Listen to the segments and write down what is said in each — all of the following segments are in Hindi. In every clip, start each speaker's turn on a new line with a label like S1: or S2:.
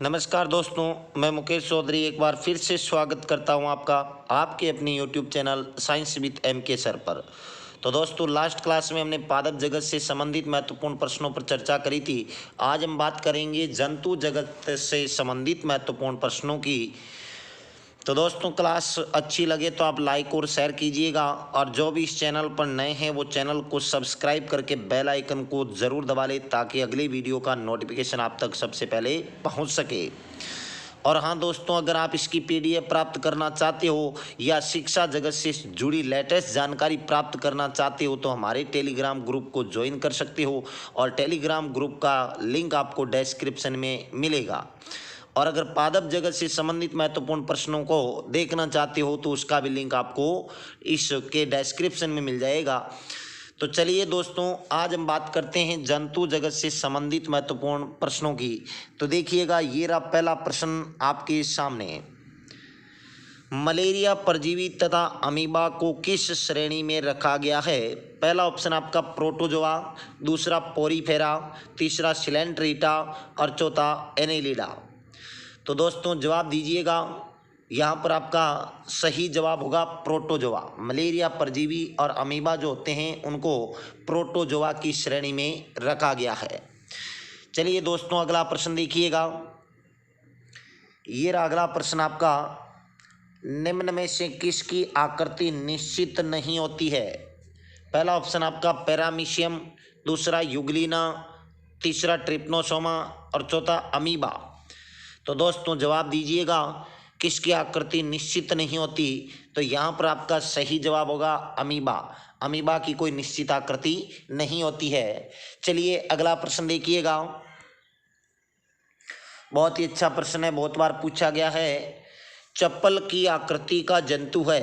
S1: नमस्कार दोस्तों, मैं मुकेश चौधरी एक बार फिर से स्वागत करता हूं आपका आपके अपने YouTube channel science with M K sir पर। तो दोस्तों, लास्ट क्लास में हमने पादप जगत से संबंधित महत्वपूर्ण प्रश्नों पर चर्चा करी थी। आज हम बात करेंगे जंतु जगत से संबंधित महत्वपूर्ण प्रश्नों की। तो दोस्तों, क्लास अच्छी लगे तो आप लाइक और शेयर कीजिएगा, और जो भी इस चैनल पर नए हैं वो चैनल को सब्सक्राइब करके बेल आइकन को ज़रूर दबा लें ताकि अगले वीडियो का नोटिफिकेशन आप तक सबसे पहले पहुंच सके। और हाँ दोस्तों, अगर आप इसकी पीडीएफ प्राप्त करना चाहते हो या शिक्षा जगत से जुड़ी लेटेस्ट जानकारी प्राप्त करना चाहते हो तो हमारे टेलीग्राम ग्रुप को ज्वाइन कर सकते हो, और टेलीग्राम ग्रुप का लिंक आपको डिस्क्रिप्शन में मिलेगा। और अगर पादप जगत से संबंधित महत्वपूर्ण प्रश्नों को देखना चाहते हो तो उसका भी लिंक आपको इसके डिस्क्रिप्शन में मिल जाएगा। तो चलिए दोस्तों, आज हम बात करते हैं जंतु जगत से संबंधित महत्वपूर्ण प्रश्नों की। तो देखिएगा, ये रहा पहला प्रश्न आपके सामने। मलेरिया परजीवी तथा अमीबा को किस श्रेणी में रखा गया है? पहला ऑप्शन आपका प्रोटोजोआ, दूसरा पोरीफेरा, तीसरा सिलेंट्रीटा और चौथा एनेलिडा। तो दोस्तों जवाब दीजिएगा। यहाँ पर आपका सही जवाब होगा प्रोटोजोआ। मलेरिया परजीवी और अमीबा जो होते हैं उनको प्रोटोजोआ की श्रेणी में रखा गया है। चलिए दोस्तों, अगला प्रश्न देखिएगा। ये रहा अगला प्रश्न आपका। निम्न में से किसकी आकृति निश्चित नहीं होती है? पहला ऑप्शन आपका पैरामीशियम, दूसरा यूग्लिना, तीसरा ट्रिप्नोसोमा और चौथा अमीबा। तो दोस्तों जवाब दीजिएगा, किसकी आकृति निश्चित नहीं होती? तो यहाँ पर आपका सही जवाब होगा अमीबा। अमीबा की कोई निश्चित आकृति नहीं होती है। चलिए अगला प्रश्न देखिएगा। बहुत ही अच्छा प्रश्न है, बहुत बार पूछा गया है। चप्पल की आकृति का जंतु है।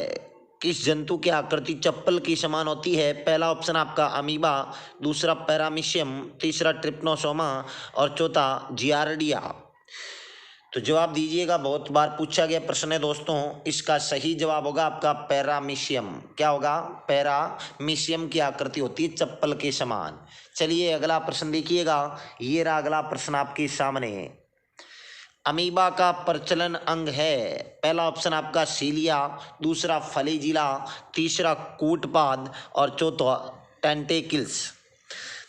S1: किस जंतु की आकृति चप्पल की समान होती है? पहला ऑप्शन आपका अमीबा, दूसरा पैरामीशियम, तीसरा ट्रिप्नोसोमा और चौथा जियार्डिया। तो जवाब दीजिएगा, बहुत बार पूछा गया प्रश्न है दोस्तों। इसका सही जवाब होगा आपका पैरामीशियम। क्या होगा? पैरामीशियम की आकृति होती है चप्पल के समान। चलिए अगला प्रश्न देखिएगा। ये रहा अगला प्रश्न आपके सामने। अमीबा का प्रचलन अंग है। पहला ऑप्शन आपका सीलिया, दूसरा फ्लैजिला, तीसरा कूटपाद और चौथा टेंटेकल्स।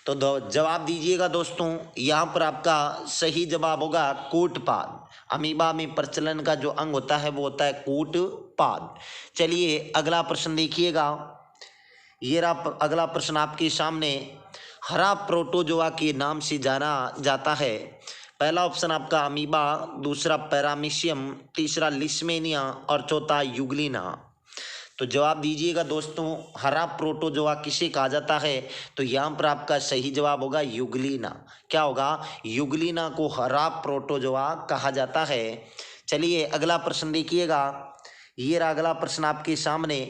S1: तो जवाब दीजिएगा दोस्तों। यहाँ पर आपका सही जवाब होगा कूटपाद। अमीबा में प्रचलन का जो अंग होता है वो होता है कूटपाद। चलिए अगला प्रश्न देखिएगा। ये रहा अगला प्रश्न आपके सामने। हरा प्रोटोजोआ के नाम से जाना जाता है। पहला ऑप्शन आपका अमीबा, दूसरा पैरामीशियम, तीसरा लिस्मेनिया और चौथा यूग्लिना। तो जवाब दीजिएगा दोस्तों, हरा प्रोटोजोआ किसे कहा जाता है? तो यहाँ पर आपका सही जवाब होगा यूग्लिना। क्या होगा? यूग्लिना को हरा प्रोटोजोआ कहा जाता है। चलिए अगला प्रश्न देखिएगा। ये रहा अगला प्रश्न आपके सामने।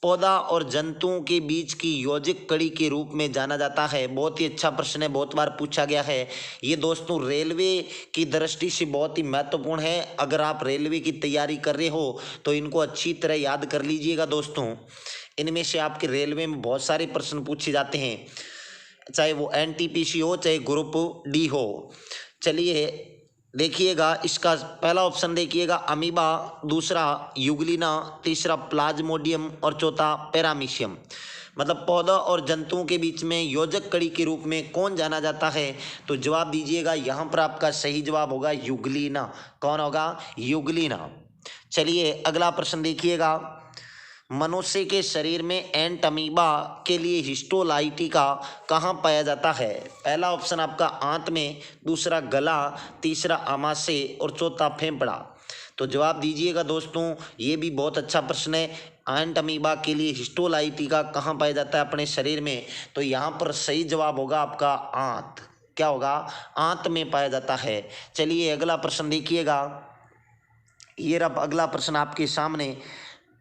S1: पौधा और जंतुओं के बीच की योजिक कड़ी के रूप में जाना जाता है। बहुत ही अच्छा प्रश्न है, बहुत बार पूछा गया है। ये दोस्तों रेलवे की दृष्टि से बहुत ही महत्वपूर्ण है। अगर आप रेलवे की तैयारी कर रहे हो तो इनको अच्छी तरह याद कर लीजिएगा दोस्तों। इनमें से आपके रेलवे में बहुत सारे प्रश्न पूछे जाते हैं, चाहे वो एनटीपीसी हो चाहे ग्रुप डी हो। चलिए देखिएगा, इसका पहला ऑप्शन देखिएगा अमीबा, दूसरा यूग्लिना, तीसरा प्लाज्मोडियम और चौथा पैरामीशियम। मतलब पौधा और जंतुओं के बीच में योजक कड़ी के रूप में कौन जाना जाता है? तो जवाब दीजिएगा, यहाँ पर आपका सही जवाब होगा यूग्लिना। कौन होगा? यूग्लिना। चलिए अगला प्रश्न देखिएगा। मनुष्य के शरीर में एंट अमीबा के लिए हिस्टोलाइटिका कहाँ पाया जाता है? पहला ऑप्शन आपका आंत में, दूसरा गला, तीसरा आमाशय और चौथा फेफड़ा। तो जवाब दीजिएगा दोस्तों, ये भी बहुत अच्छा प्रश्न है। एंट अमीबा के लिए हिस्टोलाइटिका कहाँ पाया जाता है अपने शरीर में? तो यहाँ पर सही जवाब होगा आपका आंत। क्या होगा? आंत में पाया जाता है। चलिए अगला प्रश्न देखिएगा। ये रहा अगला प्रश्न आपके सामने।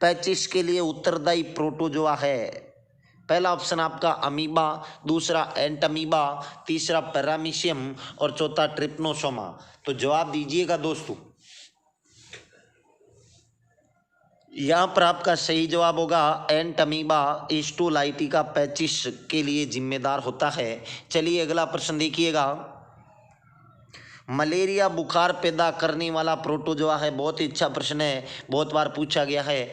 S1: पैचिस के लिए उत्तरदायी प्रोटोजोआ है। पहला ऑप्शन आपका अमीबा, दूसरा एंटमीबा, तीसरा पैरामीशियम और चौथा ट्रिप्नोसोमा। तो जवाब दीजिएगा दोस्तों। यहाँ पर आपका सही जवाब होगा एंटमीबा हिस्टोलाइटिका पैचिस के लिए जिम्मेदार होता है। चलिए अगला प्रश्न देखिएगा। मलेरिया बुखार पैदा करने वाला प्रोटोजोआ है? बहुत ही अच्छा प्रश्न है, बहुत बार पूछा गया है।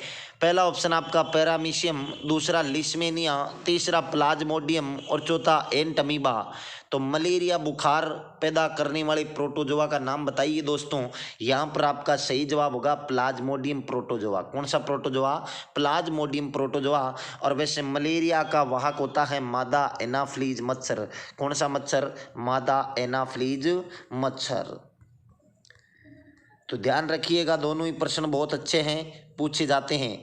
S1: पहला ऑप्शन आपका पैरामीशियम, दूसरा लिस्मेनिया, तीसरा प्लाज्मोडियम और चौथा एंटमीबा। तो मलेरिया बुखार पैदा करने वाले प्रोटोजोआ का नाम बताइए दोस्तों। यहाँ पर आपका सही जवाब होगा प्लाज्मोडियम प्रोटोजोआ। कौन सा प्रोटोजोआ? Plasmodium protozoa. और वैसे मलेरिया का वाहक होता है मादा एनाफ्लीज मच्छर। कौन सा मच्छर? मादा एनाफ्लीज मच्छर। तो ध्यान रखिएगा, दोनों ही प्रश्न बहुत अच्छे हैं, पूछे जाते हैं।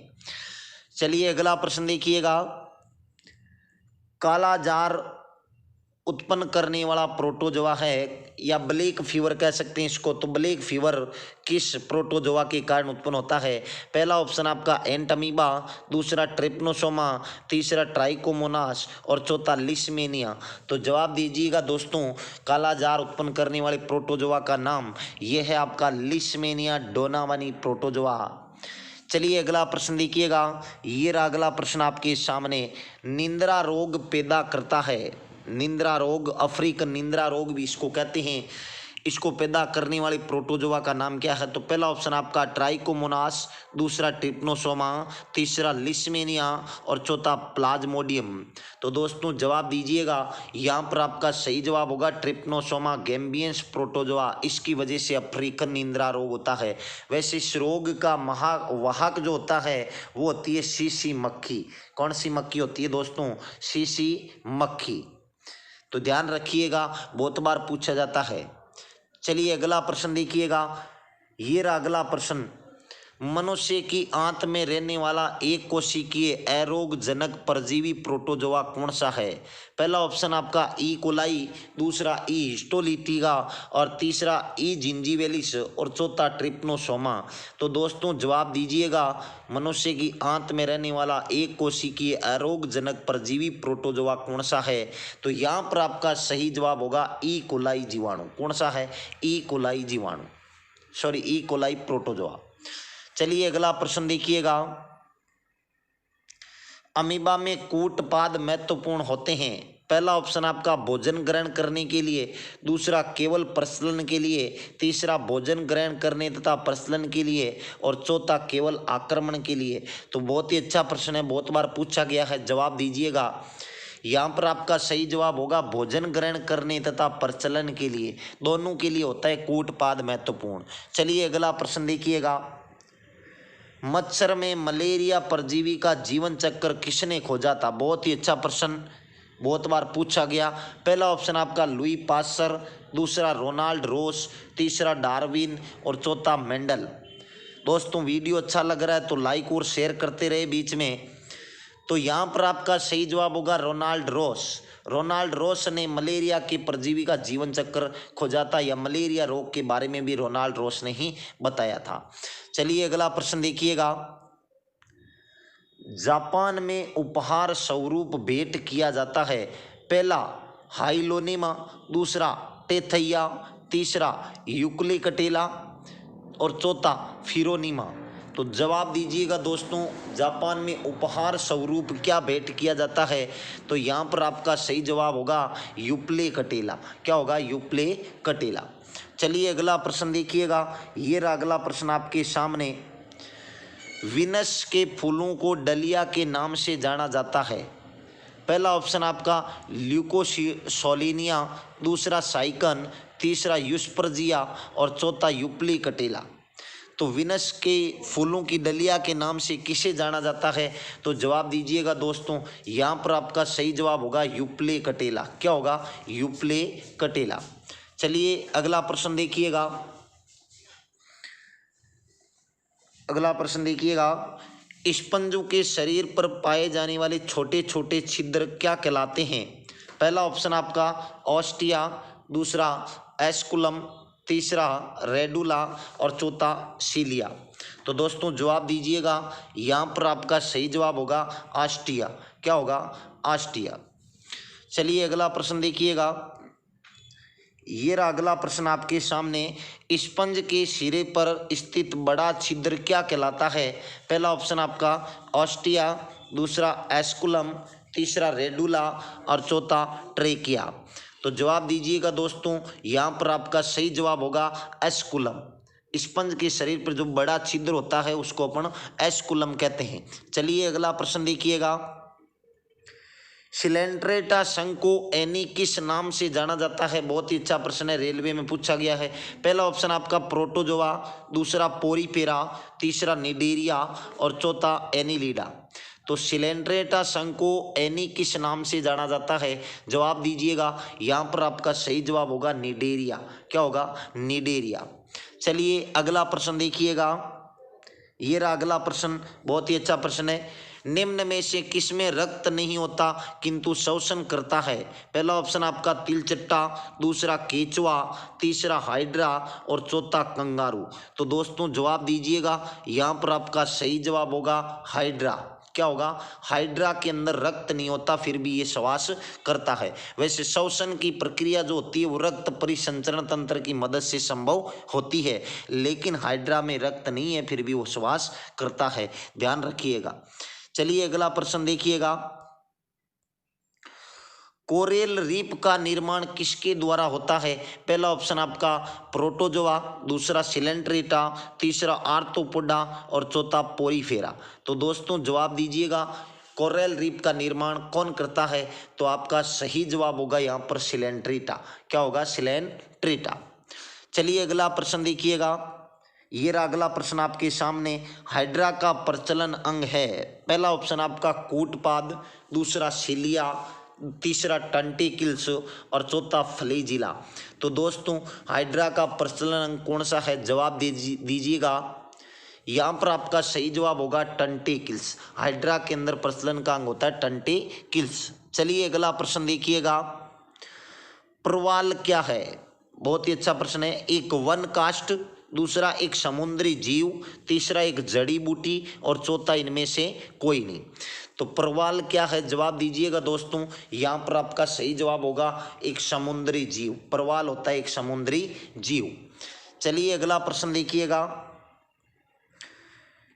S1: चलिए अगला प्रश्न देखिएगा। काला जार उत्पन्न करने वाला प्रोटोजोआ है, या ब्लैक फीवर कह सकते हैं इसको। तो ब्लैक फीवर किस प्रोटोजोआ के कारण उत्पन्न होता है? पहला ऑप्शन आपका एंटमीबा, दूसरा ट्रिप्नोसोमा, तीसरा ट्राइकोमोनास और चौथा लिस्मेनिया। तो जवाब दीजिएगा दोस्तों, काला जार उत्पन्न करने वाले प्रोटोजोआ का नाम ये है आपका लिस्मेनिया डोनावानी प्रोटोजोआ। चलिए अगला प्रश्न देखिएगा। ये रहा अगला प्रश्न आपके सामने। निंद्रा रोग पैदा करता है, निंद्रा रोग, अफ्रीकन निंद्रा रोग भी इसको कहते हैं, इसको पैदा करने वाले प्रोटोजोआ का नाम क्या है? तो पहला ऑप्शन आपका ट्राइकोमोनास, दूसरा ट्रिप्नोसोमा, तीसरा लिस्मेनिया और चौथा प्लाज्मोडियम। तो दोस्तों जवाब दीजिएगा, यहाँ पर आपका सही जवाब होगा ट्रिप्नोसोमा गैम्बियंस प्रोटोजोआ। इसकी वजह से अफ्रीकन निंद्रा रोग होता है। वैसे इस रोग का वाहक जो होता है वो होती है सीसी मक्खी। कौन सी मक्खी होती है दोस्तों? सीसी मक्खी। तो ध्यान रखिएगा, बहुत बार पूछा जाता है। चलिए अगला प्रश्न देखिएगा। ये रहा अगला प्रश्न। मनुष्य की आंत में रहने वाला एक कोशिकीय अरोगजनक परजीवी प्रोटोजोआ कौन सा है? पहला ऑप्शन आपका ई कोलाई, दूसरा ई हिस्टोलिटिका और तीसरा ई जिंजीवेलिस और चौथा ट्रिप्नोसोमा। तो दोस्तों जवाब दीजिएगा, मनुष्य की आंत में रहने वाला एक कोशिकीय अरोगजनक परजीवी प्रोटोजोआ कौन सा है? तो यहाँ पर आपका सही जवाब होगा ई कोलाई जीवाणु। कौन सा है? ई कोलाई जीवाणु, सॉरी ई कोलाई प्रोटोजोआ। चलिए अगला प्रश्न देखिएगा। अमीबा में कूटपाद महत्वपूर्ण होते हैं। पहला ऑप्शन आपका भोजन ग्रहण करने के लिए, दूसरा केवल प्रसलन के लिए, तीसरा भोजन ग्रहण करने तथा प्रसलन के लिए और चौथा केवल आक्रमण के लिए। तो बहुत ही अच्छा प्रश्न है, बहुत बार पूछा गया है। जवाब दीजिएगा, यहाँ पर आपका सही जवाब होगा भोजन ग्रहण करने तथा प्रचलन के लिए, दोनों के लिए होता है कूटपाद महत्वपूर्ण। चलिए अगला प्रश्न देखिएगा। मच्छर में मलेरिया परजीवी का जीवन चक्र किसने खोजा था? बहुत ही अच्छा प्रश्न, बहुत बार पूछा गया। पहला ऑप्शन आपका लुई पास्चर, दूसरा रोनाल्ड रोस, तीसरा डार्विन और चौथा मेंडल। दोस्तों वीडियो अच्छा लग रहा है तो लाइक और शेयर करते रहे बीच में। तो यहाँ पर आपका सही जवाब होगा रोनाल्ड रोस। रोनाल्ड रोस ने मलेरिया के परजीवी का जीवन चक्र खोजा था, या मलेरिया रोग के बारे में भी रोनाल्ड रोस ने ही बताया था। चलिए अगला प्रश्न देखिएगा। जापान में उपहार स्वरूप भेंट किया जाता है। पहला हाइलोनेमा, दूसरा टेथैया, तीसरा यूक्लिकटेला और चौथा फिरोनीमा। तो जवाब दीजिएगा दोस्तों, जापान में उपहार स्वरूप क्या भेंट किया जाता है? तो यहाँ पर आपका सही जवाब होगा यूप्लेकटेला। क्या होगा? यूप्लेकटेला। चलिए अगला प्रश्न देखिएगा। ये रहा अगला प्रश्न आपके सामने। विनस के फूलों को डलिया के नाम से जाना जाता है। पहला ऑप्शन आपका ल्यूकोसोलिनिया, दूसरा साइकन, तीसरा यूस्पर्जिया और चौथा यूप्लिकटेला। तो विनस के फूलों की डलिया के नाम से किसे जाना जाता है? तो जवाब दीजिएगा दोस्तों, यहाँ पर आपका सही जवाब होगा यूप्लेकटेला। क्या होगा? यूप्लेकटेला। चलिए अगला प्रश्न देखिएगा। अगला प्रश्न देखिएगा। स्पंजों के शरीर पर पाए जाने वाले छोटे छोटे छिद्र क्या कहलाते हैं? पहला ऑप्शन आपका ऑस्टिया, दूसरा एस्कुलम, तीसरा रेडुला और चौथा सीलिया। तो दोस्तों जवाब दीजिएगा, यहाँ पर आपका सही जवाब होगा ऑस्टिया। क्या होगा? ऑस्टिया। चलिए अगला प्रश्न देखिएगा। ये रहा अगला प्रश्न आपके सामने। स्पंज के सिरे पर स्थित बड़ा छिद्र क्या कहलाता है? पहला ऑप्शन आपका ऑस्टिया, दूसरा एस्कुलम, तीसरा रेडुला और चौथा ट्रेकिया। तो जवाब दीजिएगा दोस्तों, यहाँ पर आपका सही जवाब होगा एस्कुलम। स्पंज के शरीर पर जो बड़ा छिद्र होता है उसको अपन एस्कुलम कहते हैं। चलिए अगला प्रश्न देखिएगा, सिलेंट्रेटा संघ को एनी किस नाम से जाना जाता है? बहुत ही अच्छा प्रश्न है, रेलवे में पूछा गया है। पहला ऑप्शन आपका प्रोटोजोआ, दूसरा पोरीफेरा, तीसरा निडेरिया और चौथा एनीलिडा। तो सिलेंट्रेटा संघ को एनी किस नाम से जाना जाता है? जवाब दीजिएगा, यहाँ पर आपका सही जवाब होगा निडेरिया। क्या होगा? निडेरिया। चलिए अगला प्रश्न देखिएगा, ये रहा अगला प्रश्न, बहुत ही अच्छा प्रश्न है। निम्न में से किसमें रक्त नहीं होता किंतु शोषण करता है? पहला ऑप्शन आपका तिलचट्टा, दूसरा केचुआ, तीसरा हाइड्रा और चौथा कंगारू। तो दोस्तों जवाब दीजिएगा, यहाँ पर आपका सही जवाब होगा हाइड्रा। क्या होगा? हाइड्रा के अंदर रक्त नहीं होता फिर भी ये श्वास करता है। वैसे श्वसन की प्रक्रिया जो होती है वो रक्त परिसंचरण तंत्र की मदद से संभव होती है, लेकिन हाइड्रा में रक्त नहीं है फिर भी वो श्वास करता है, ध्यान रखिएगा। चलिए अगला प्रश्न देखिएगा, कोरेल रीफ का निर्माण किसके द्वारा होता है? पहला ऑप्शन आपका प्रोटोजोआ, दूसरा सिलेंट्रेटा, तीसरा आर्थ्रोपोडा और चौथा पोरीफेरा। तो दोस्तों जवाब दीजिएगा, कोरेल रीफ का निर्माण कौन करता है? तो आपका सही जवाब होगा यहाँ पर सिलेंट्रेटा। क्या होगा? सिलेंट्रेटा। चलिए अगला प्रश्न देखिएगा, ये रहा अगला प्रश्न आपके सामने, हाइड्रा का प्रचलन अंग है? पहला ऑप्शन आपका कूटपाद, दूसरा सिलिया, तीसरा टंटिकल्स और चौथा फ्लैजिला। तो दोस्तों हाइड्रा का प्रचलन अंग कौन सा है? जवाब दीजिएगा, यहाँ पर आपका सही जवाब होगा टंटिकल्स। हाइड्रा के अंदर प्रचलन का अंग होता है टंटिकल्स। चलिए अगला प्रश्न देखिएगा, प्रवाल क्या है? बहुत ही अच्छा प्रश्न है। एक वन काष्ठ, दूसरा एक समुद्री जीव, तीसरा एक जड़ी बूटी और चौथा इनमें से कोई नहीं। तो प्रवाल क्या है? जवाब दीजिएगा दोस्तों, यहाँ पर आपका सही जवाब होगा एक समुद्री जीव। प्रवाल होता है एक समुद्री जीव। चलिए अगला प्रश्न देखिएगा,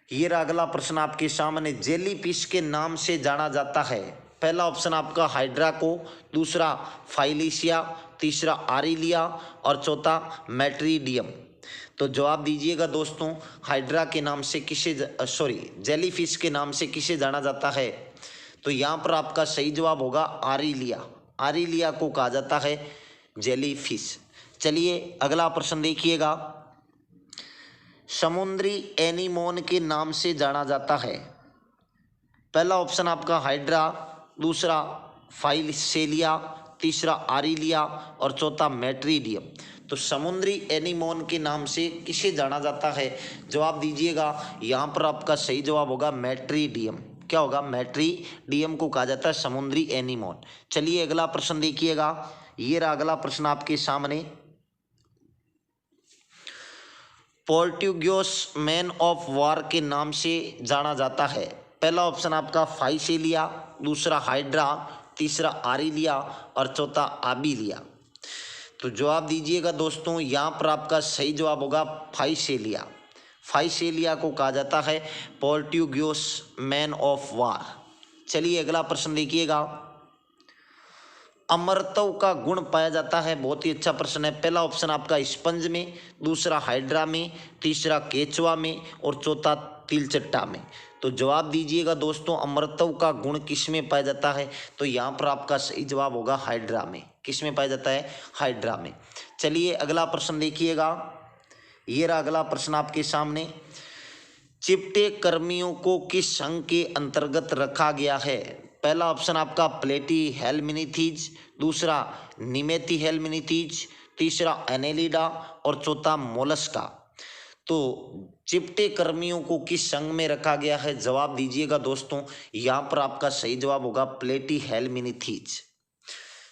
S1: ये रहा अगला प्रश्न आपके सामने, जेलीफिश के नाम से जाना जाता है? पहला ऑप्शन आपका हाइड्रा को, दूसरा फाइलिसिया, तीसरा आरिलिया और चौथा मैट्रीडियम। तो जवाब दीजिएगा दोस्तों, हाइड्रा के नाम से जेलीफिश के नाम से किसे जाना जाता है? तो यहाँ पर आपका सही जवाब होगा आरिलिया। आरिलिया को कहा जाता है जेलीफिश। चलिए अगला प्रश्न देखिएगा, समुद्री एनीमोन के नाम से जाना जाता है? पहला ऑप्शन आपका हाइड्रा, दूसरा फाइलिसेलिया, तीसरा आरिलिया और चौथा मैट्रीडियम। तो समुद्री एनीमोन के नाम से किसे जाना जाता है? जवाब दीजिएगा, यहाँ पर आपका सही जवाब होगा मैट्रीडियम। क्या होगा? मैट्रीडियम को कहा जाता है समुद्री एनीमोन। चलिए अगला प्रश्न देखिएगा, ये रहा अगला प्रश्न आपके सामने, पोर्ट्यूगियोस मैन ऑफ वॉर के नाम से जाना जाता है? पहला ऑप्शन आपका फाइसेलिया, दूसरा हाइड्रा, तीसरा आरिलिया और चौथा आबिलिया। तो जवाब दीजिएगा दोस्तों, यहाँ पर आपका सही जवाब होगा फाइसेलिया। फाइसेलिया को कहा जाता है पोर्ट्यूगियोस मैन ऑफ वॉर। चलिए अगला प्रश्न देखिएगा, अमरत्व का गुण पाया जाता है? बहुत ही अच्छा प्रश्न है। पहला ऑप्शन आपका स्पंज में, दूसरा हाइड्रा में, तीसरा केचुआ में और चौथा तिलचट्टा में। तो जवाब दीजिएगा दोस्तों, अमरत्व का गुण किस में पाया जाता है? तो यहाँ पर आपका सही जवाब होगा हाइड्रा में। किस में पाया जाता है? हाइड्रा में। चलिए अगला प्रश्न देखिएगा, ये रहा अगला प्रश्न आपके सामने, चिपटे कर्मियों को किस संघ के अंतर्गत रखा गया है? पहला ऑप्शन आपका प्लेटी हेलमिनीथीज, दूसरा निमेथी हेलमिनीथीज, तीसरा एनेलिडा और चौथा मोलस्का। तो चिपटे कर्मियों को किस संघ में रखा गया है? जवाब दीजिएगा दोस्तों, यहाँ पर आपका सही जवाब होगा प्लेटी हेलमिनीथीज।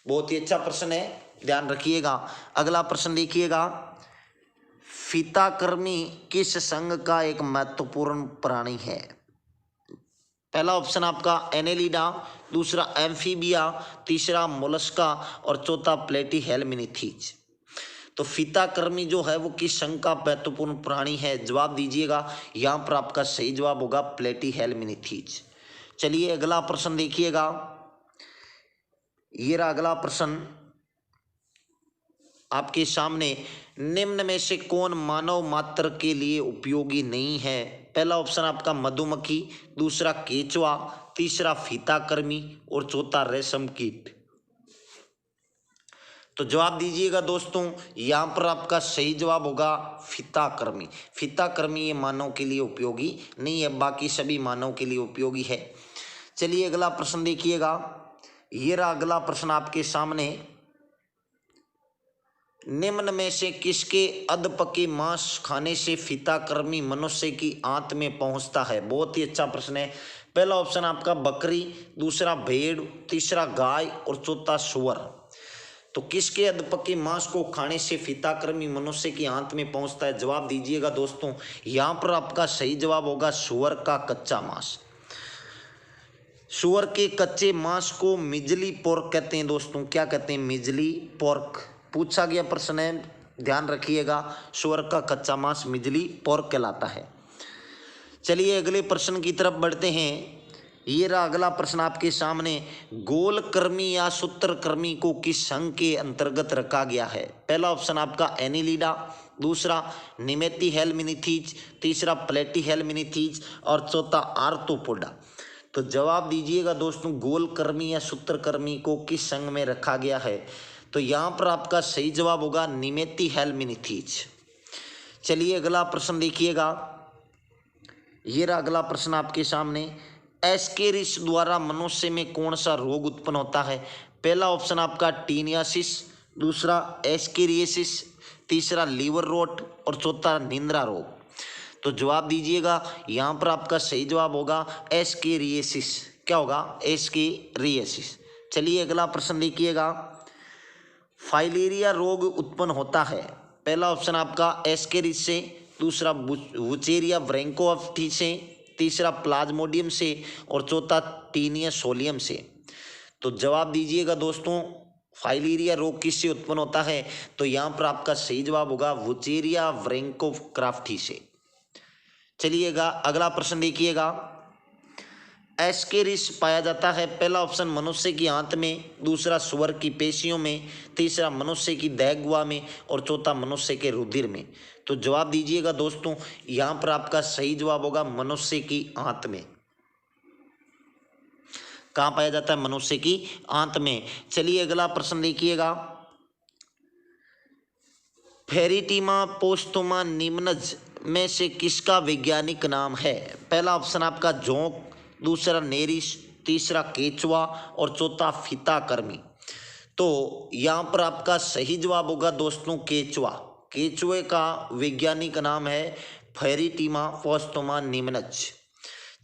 S1: बहुत ही अच्छा प्रश्न है, ध्यान रखिएगा। अगला प्रश्न देखिएगा, फीताकृमि किस संघ का एक महत्वपूर्ण प्राणी है? पहला ऑप्शन आपका एनेलिडा, दूसरा एम्फीबिया, तीसरा मोलस्का और चौथा प्लेटी हेलमिनीथीज। तो फीताकृमि जो है वो किस संघ का महत्वपूर्ण प्राणी है? जवाब दीजिएगा, यहाँ पर आपका सही जवाब होगा प्लेटी हेलमिनीथीज। चलिए अगला प्रश्न देखिएगा, ये रहा अगला प्रश्न, आपके सामने निम्न में से कौन मानव मात्र के लिए उपयोगी नहीं है? पहला ऑप्शन आपका मधुमक्खी, दूसरा केचुआ, तीसरा फीताकृमि और चौथा रेशम कीट। तो जवाब दीजिएगा दोस्तों, यहाँ पर आपका सही जवाब होगा फीताकृमि। फीताकृमि ये मानव के लिए उपयोगी नहीं है, बाकी सभी मानव के लिए उपयोगी है। चलिए अगला प्रश्न देखिएगा। ये रहा अगला प्रश्न आपके सामने। निम्न में से किसके अधपके मांस खाने से फीताकृमि मनुष्य की आंत में पहुंचता है? बहुत ही अच्छा प्रश्न है। पहला ऑप्शन आपका बकरी, दूसरा भेड़, तीसरा गाय और चौथा सूअर। तो किसके अधपके मांस को खाने से फीताकृमि मनुष्य की आंत में पहुंचता है? जवाब दीजिएगा दोस्तों, यहाँ पर आपका सही जवाब होगा सूअर का कच्चा मांस। सूअर के कच्चे मांस को मिजली पोर्क कहते हैं दोस्तों। क्या कहते हैं? मिजली पोर्क। पूछा गया प्रश्न है, ध्यान रखिएगा। सूअर का कच्चा मांस मिजली पोर्क कहलाता है। चलिए अगले प्रश्न की तरफ बढ़ते हैं। ये रहा अगला प्रश्न आपके सामने। गोलकृमि या सूत्रकृमि को किस संघ के अंतर्गत रखा गया है? पहला ऑप्शन आपका एनिलिडा, दूसरा निमेथीहेलमिनीथीज, तीसरा प्लेटीहेलमिनीथीज और चौथा आर्थ्रोपोडा। तो जवाब दीजिएगा दोस्तों, गोलकृमि या सूत्रकृमि को किस संघ में रखा गया है? तो यहाँ पर आपका सही जवाब होगा निमेथीहेलमिनीथीज। चलिए अगला प्रश्न देखिएगा। ये रहा अगला प्रश्न आपके सामने। एस्केरिस द्वारा मनुष्य में कौन सा रोग उत्पन्न होता है? पहला ऑप्शन आपका टीनियासिस, दूसरा एस्केरियसिस, तीसरा लीवर रोट और चौथा निंद्रा रोग। तो जवाब दीजिएगा, यहाँ पर आपका सही जवाब होगा एस्केरियसिस। क्या होगा? एस्केरियसिस। चलिए अगला प्रश्न देखिएगा। फाइलेरिया रोग उत्पन्न होता है? पहला ऑप्शन आपका एस्केरिस से, दूसरा वुचेरिया ब्रैंकोअफ्थी से, तीसरा प्लाज्मोडियम से और चौथा टीनिया सोलियम से। तो जवाब दीजिएगा दोस्तों, फाइलेरिया रोग किससे उत्पन्न होता है? तो यहाँ पर आपका सही जवाब होगा वुचेरिया ब्रैंकोअफ्थी से। चलिएगा अगला प्रश्न देखिएगा। एस्केरिस पाया जाता है? पहला ऑप्शन मनुष्य की आंत में, दूसरा सूअर की पेशियों में, तीसरा मनुष्य की दहगुआ में और चौथा मनुष्य के रुधिर में। तो जवाब दीजिएगा दोस्तों, यहाँ पर आपका सही जवाब होगा मनुष्य की आंत में। कहाँ पाया जाता है? मनुष्य की आंत में। चलिए अगला प्रश्न देखिएगा। फेरिटिमा पोस्टोमा निम्नज में से किसका वैज्ञानिक नाम है? पहला ऑप्शन आपका जोंक, दूसरा नेरिस, तीसरा केचुआ और चौथा फीताकृमि। तो यहाँ पर आपका सही जवाब होगा दोस्तों केचुआ। केचुए का वैज्ञानिक नाम है फेरिटिमा पोस्टोमा निम्नज।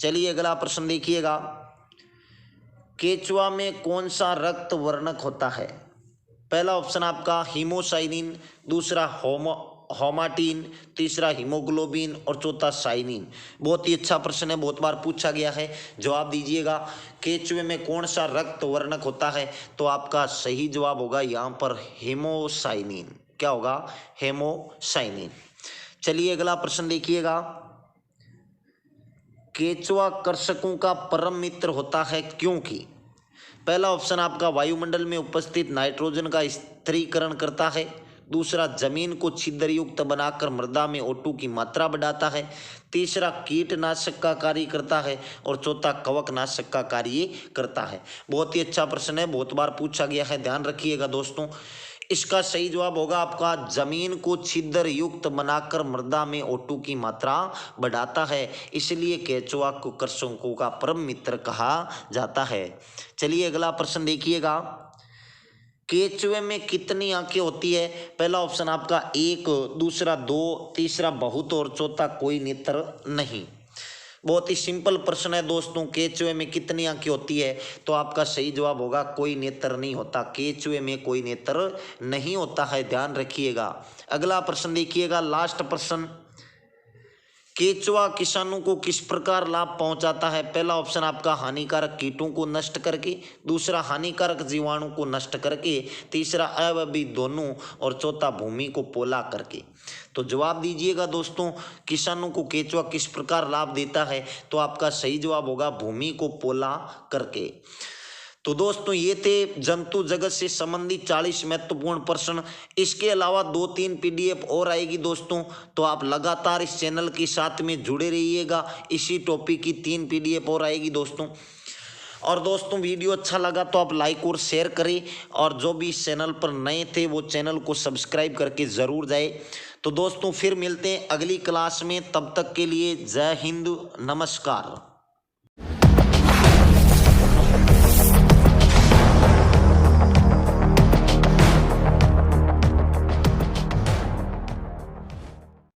S1: चलिए अगला प्रश्न देखिएगा। केचुआ में कौन सा रक्त वर्णक होता है? पहला ऑप्शन आपका हीमोसाइनिन, दूसरा होमाटीन, तीसरा हीमोग्लोबिन और चौथा साइनिन। बहुत ही अच्छा प्रश्न है, बहुत बार पूछा गया है। जवाब दीजिएगा, केचुए में कौन सा रक्त वर्णक होता है? तो आपका सही जवाब होगा यहाँ पर हेमोसाइनिन। क्या होगा? हेमोसाइनिन। चलिए अगला प्रश्न देखिएगा। केचुआ कृषकों का परम मित्र होता है क्योंकि? पहला ऑप्शन आपका वायुमंडल में उपस्थित नाइट्रोजन का स्थिरीकरण करता है, दूसरा जमीन को छिद्रयुक्त बनाकर मृदा में O2 की मात्रा बढ़ाता है, तीसरा कीटनाशक का कार्य करता है और चौथा कवकनाशक का कार्य करता है। बहुत ही अच्छा प्रश्न है, बहुत बार पूछा गया है, ध्यान रखिएगा दोस्तों। इसका सही जवाब होगा आपका जमीन को छिद्र युक्त बनाकर मृदा में O2 की मात्रा बढ़ाता है, इसलिए केचुआ को कृषकों का परम मित्र कहा जाता है। चलिए अगला प्रश्न देखिएगा। केचुए में कितनी आंखें होती है? पहला ऑप्शन आपका 1, दूसरा 2, तीसरा बहुत और चौथा कोई नेत्र नहीं। बहुत ही सिंपल प्रश्न है दोस्तों, केचुए में कितनी आंखें होती है? तो आपका सही जवाब होगा कोई नेत्र नहीं होता। केचुए में कोई नेत्र नहीं होता है, ध्यान रखिएगा। अगला प्रश्न देखिएगा, लास्ट प्रश्न। केचुआ किसानों को किस प्रकार लाभ पहुंचाता है? पहला ऑप्शन आपका हानिकारक कीटों को नष्ट करके, दूसरा हानिकारक जीवाणु को नष्ट करके, तीसरा अवयवी दोनों और चौथा भूमि को पोला करके। तो जवाब दीजिएगा दोस्तों, किसानों को केचुआ किस प्रकार लाभ देता है? तो आपका सही जवाब होगा भूमि को पोला करके। तो दोस्तों ये थे जंतु जगत से संबंधित 40 महत्वपूर्ण प्रश्न। इसके अलावा 2-3 पीडीएफ और आएगी दोस्तों, तो आप लगातार इस चैनल के साथ में जुड़े रहिएगा। इसी टॉपिक की 3 पीडीएफ और आएगी दोस्तों। और दोस्तों वीडियो अच्छा लगा तो आप लाइक और शेयर करें, और जो भी इस चैनल पर नए थे वो चैनल को सब्सक्राइब करके ज़रूर जाए। तो दोस्तों फिर मिलते हैं अगली क्लास में, तब तक के लिए जय हिंद, नमस्कार।